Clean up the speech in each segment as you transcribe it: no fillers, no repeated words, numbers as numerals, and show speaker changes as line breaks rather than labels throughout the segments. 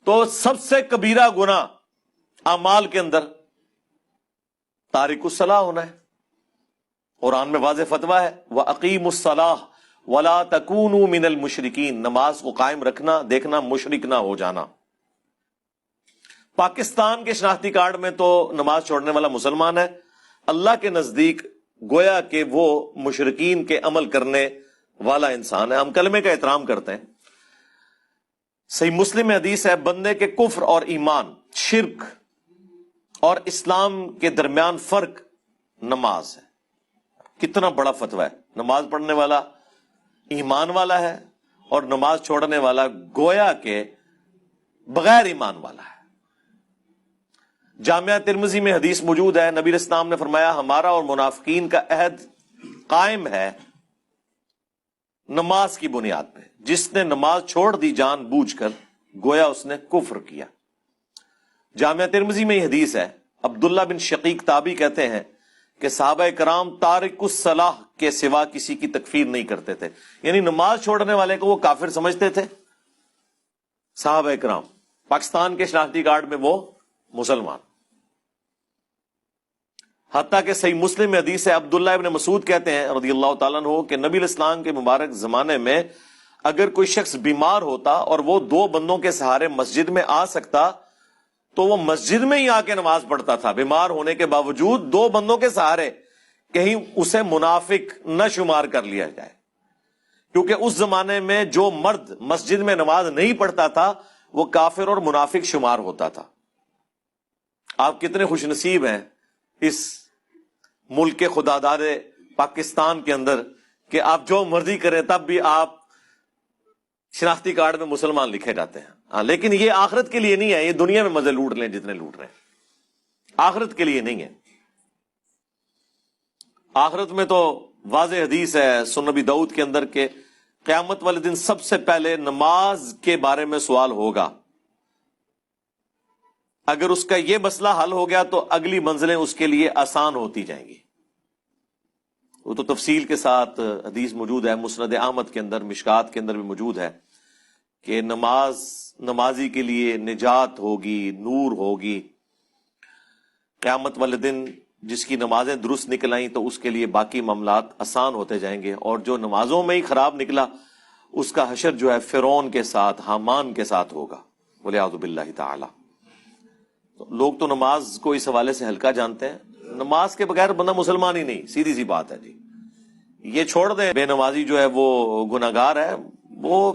تو سب سے کبیرہ گناہ اعمال کے اندر تارک الصلاح ہونا ہے. قرآن میں واضح فتویٰ ہے وَأَقِیمُوا الصَّلَاةَ وَلَا تَکُونُوا مِنَ الْمُشْرِکِینَ، نماز کو قائم رکھنا، دیکھنا مشرک نہ ہو جانا. پاکستان کے شناختی کارڈ میں تو نماز چھوڑنے والا مسلمان ہے، اللہ کے نزدیک گویا کہ وہ مشرکین کے عمل کرنے والا انسان ہے. ہم کلمے کا احترام کرتے ہیں. صحیح مسلم میں حدیث ہے بندے کے کفر اور ایمان، شرک اور اسلام کے درمیان فرق نماز ہے. کتنا بڑا فتویٰ ہے. نماز پڑھنے والا ایمان والا ہے اور نماز چھوڑنے والا گویا کہ بغیر ایمان والا ہے. جامعہ ترمذی میں حدیث موجود ہے، نبی علیہ السلام نے فرمایا ہمارا اور منافقین کا عہد قائم ہے نماز کی بنیاد پہ. جس نے نماز چھوڑ دی جان بوجھ کر گویا اس نے کفر کیا. جامعہ ترمذی میں یہ حدیث ہے، عبداللہ بن شقیق تابعی کہتے ہیں کہ صحابہ کرام تارک الصلاح کے سوا کسی کی تکفیر نہیں کرتے تھے، یعنی نماز چھوڑنے والے کو وہ کافر سمجھتے تھے. صحابہ کرام پاکستان کے شناختی کارڈ میں وہ مسلمان. حتیٰ کہ صحیح مسلم میں حدیث ہے عبداللہ ابن مسعود کہتے ہیں رضی اللہ تعالیٰ عنہ کہ نبی علیہ السلام کے مبارک زمانے میں اگر کوئی شخص بیمار ہوتا اور وہ دو بندوں کے سہارے مسجد میں آ سکتا تو وہ مسجد میں ہی آ کے نماز پڑھتا تھا، بیمار ہونے کے باوجود دو بندوں کے سہارے، کہیں اسے منافق نہ شمار کر لیا جائے. کیونکہ اس زمانے میں جو مرد مسجد میں نماز نہیں پڑھتا تھا وہ کافر اور منافق شمار ہوتا تھا. آپ کتنے خوش نصیب ہیں اس ملک کے خدا داد پاکستان کے اندر کہ آپ جو مرضی کریں تب بھی آپ شناختی کارڈ میں مسلمان لکھے جاتے ہیں. ہاں لیکن یہ آخرت کے لیے نہیں ہے، یہ دنیا میں مزے لوٹ لیں جتنے لوٹ رہے ہیں، آخرت کے لیے نہیں ہے. آخرت میں تو واضح حدیث ہے سنن نبی داؤد کے اندر کہ قیامت والے دن سب سے پہلے نماز کے بارے میں سوال ہوگا. اگر اس کا یہ مسئلہ حل ہو گیا تو اگلی منزلیں اس کے لیے آسان ہوتی جائیں گی. وہ تو تفصیل کے ساتھ حدیث موجود ہے، مسند احمد کے اندر، مشکات کے اندر بھی موجود ہے کہ نمازی کے لیے نجات ہوگی، نور ہوگی. قیامت والے دن جس کی نمازیں درست نکل آئیں تو اس کے لیے باقی معاملات آسان ہوتے جائیں گے، اور جو نمازوں میں ہی خراب نکلا اس کا حشر جو ہے فرعون کے ساتھ، حامان کے ساتھ ہوگا والعیاذ باللہ تعالی. لوگ تو نماز کو اس حوالے سے ہلکا جانتے ہیں. نماز کے بغیر بندہ مسلمان ہی نہیں، سیدھی سی بات ہے جی. یہ چھوڑ دیں بے نمازی جو ہے وہ گناہگار ہے، وہ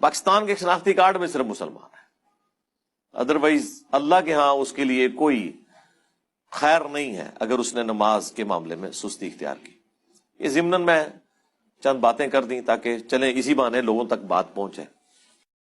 پاکستان کے شناختی کارڈ میں صرف مسلمان ہے، ادروائز اللہ کے ہاں اس کے لیے کوئی خیر نہیں ہے اگر اس نے نماز کے معاملے میں سستی اختیار کی. یہ ضمناً میں چند باتیں کر دیں تاکہ چلیں اسی بہانے لوگوں تک بات پہنچے.